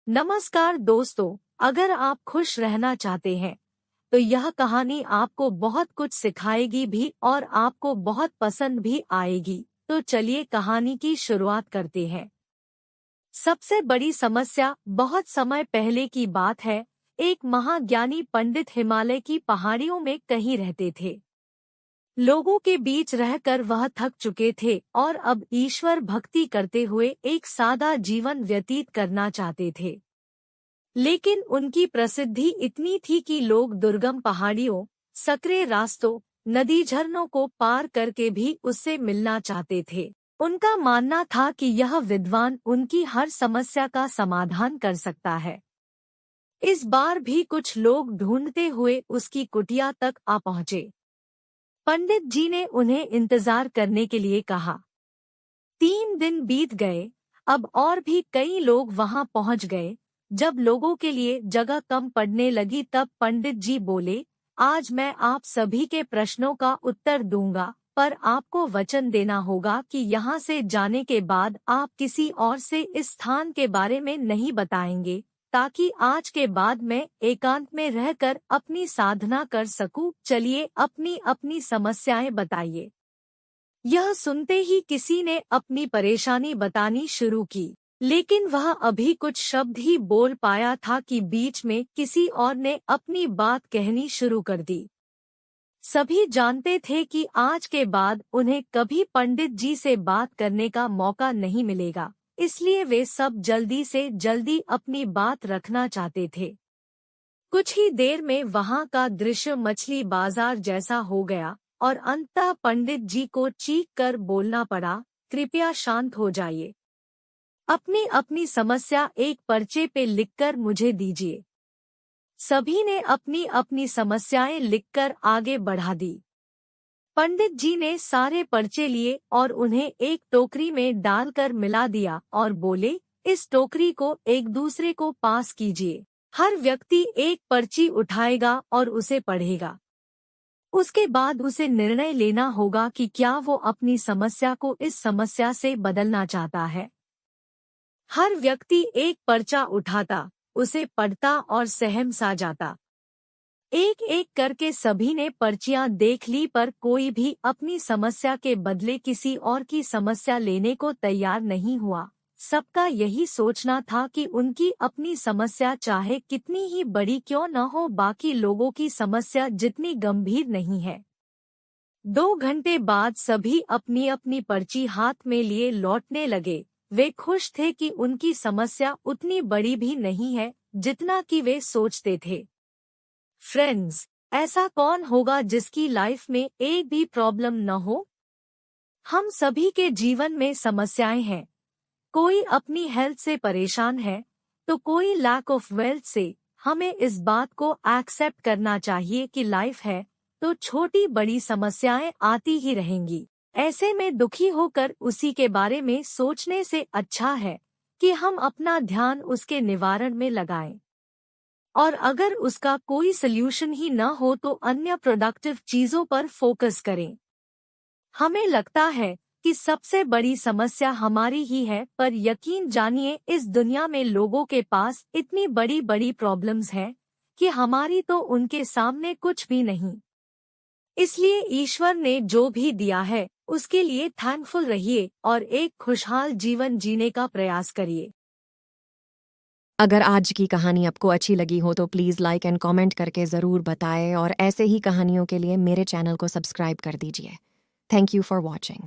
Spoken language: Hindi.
नमस्कार दोस्तों, अगर आप खुश रहना चाहते हैं तो यह कहानी आपको बहुत कुछ सिखाएगी भी और आपको बहुत पसंद भी आएगी। तो चलिए कहानी की शुरुआत करते हैं। सबसे बड़ी समस्या बहुत समय पहले की बात है। एक महाज्ञानी पंडित हिमालय की पहाड़ियों में कहीं रहते थे। लोगों के बीच रहकर वह थक चुके थे और अब ईश्वर भक्ति करते हुए एक सादा जीवन व्यतीत करना चाहते थे। लेकिन उनकी प्रसिद्धि इतनी थी कि लोग दुर्गम पहाड़ियों, सकरे रास्तों, नदी झरनों को पार करके भी उससे मिलना चाहते थे। उनका मानना था कि यह विद्वान उनकी हर समस्या का समाधान कर सकता है। इस बार भी कुछ लोग ढूंढते हुए उसकी कुटिया तक आ पहुँचे। पंडित जी ने उन्हें इंतजार करने के लिए कहा। 3 दिन बीत गए, अब और भी कई लोग वहां पहुंच गए। जब लोगों के लिए जगह कम पड़ने लगी तब पंडित जी बोले, आज मैं आप सभी के प्रश्नों का उत्तर दूंगा, पर आपको वचन देना होगा कि यहाँ से जाने के बाद आप किसी और से इस स्थान के बारे में नहीं बताएंगे, ताकि आज के बाद मैं एकांत में रहकर अपनी साधना कर सकूं। चलिए अपनी अपनी समस्याएं बताइए। यह सुनते ही किसी ने अपनी परेशानी बतानी शुरू की, लेकिन वह अभी कुछ शब्द ही बोल पाया था कि बीच में किसी और ने अपनी बात कहनी शुरू कर दी। सभी जानते थे कि आज के बाद उन्हें कभी पंडित जी से बात करने का मौका नहीं मिलेगा, इसलिए वे सब जल्दी से जल्दी अपनी बात रखना चाहते थे। कुछ ही देर में वहां का दृश्य मछली बाजार जैसा हो गया और अंततः पंडित जी को चीख कर बोलना पड़ा, कृपया शांत हो जाइए। अपनी अपनी समस्या एक पर्चे पे लिखकर मुझे दीजिए। सभी ने अपनी अपनी समस्याएं लिखकर आगे बढ़ा दी। पंडित जी ने सारे पर्चे लिए और उन्हें एक टोकरी में डालकर मिला दिया और बोले, इस टोकरी को एक दूसरे को पास कीजिए। हर व्यक्ति एक पर्ची उठाएगा और उसे पढ़ेगा। उसके बाद उसे निर्णय लेना होगा कि क्या वो अपनी समस्या को इस समस्या से बदलना चाहता है। हर व्यक्ति एक पर्चा उठाता, उसे पढ़ता और सहम सा जाता। एक एक करके सभी ने पर्चियां देख ली, पर कोई भी अपनी समस्या के बदले किसी और की समस्या लेने को तैयार नहीं हुआ। सबका यही सोचना था कि उनकी अपनी समस्या चाहे कितनी ही बड़ी क्यों न हो, बाकी लोगों की समस्या जितनी गंभीर नहीं है। 2 घंटे बाद सभी अपनी अपनी पर्ची हाथ में लिए लौटने लगे। वे खुश थे कि उनकी समस्या उतनी बड़ी भी नहीं है जितना कि वे सोचते थे। फ्रेंड्स, ऐसा कौन होगा जिसकी लाइफ में एक भी प्रॉब्लम न हो? हम सभी के जीवन में समस्याएं हैं। कोई अपनी हेल्थ से परेशान है तो कोई लैक ऑफ वेल्थ से। हमें इस बात को एक्सेप्ट करना चाहिए कि लाइफ है तो छोटी बड़ी समस्याएं आती ही रहेंगी। ऐसे में दुखी होकर उसी के बारे में सोचने से अच्छा है कि हम अपना ध्यान उसके निवारण में लगाएं। और अगर उसका कोई सल्यूशन ही न हो तो अन्य प्रोडक्टिव चीजों पर फोकस करें। हमें लगता है कि सबसे बड़ी समस्या हमारी ही है, पर यकीन जानिए इस दुनिया में लोगों के पास इतनी बड़ी बड़ी प्रॉब्लम्स हैं कि हमारी तो उनके सामने कुछ भी नहीं। इसलिए ईश्वर ने जो भी दिया है उसके लिए थैंकफुल रहिए और एक खुशहाल जीवन जीने का प्रयास करिए। अगर आज की कहानी आपको अच्छी लगी हो तो प्लीज़ लाइक एंड कमेंट करके ज़रूर बताएं और ऐसे ही कहानियों के लिए मेरे चैनल को सब्सक्राइब कर दीजिए। Thank you for watching.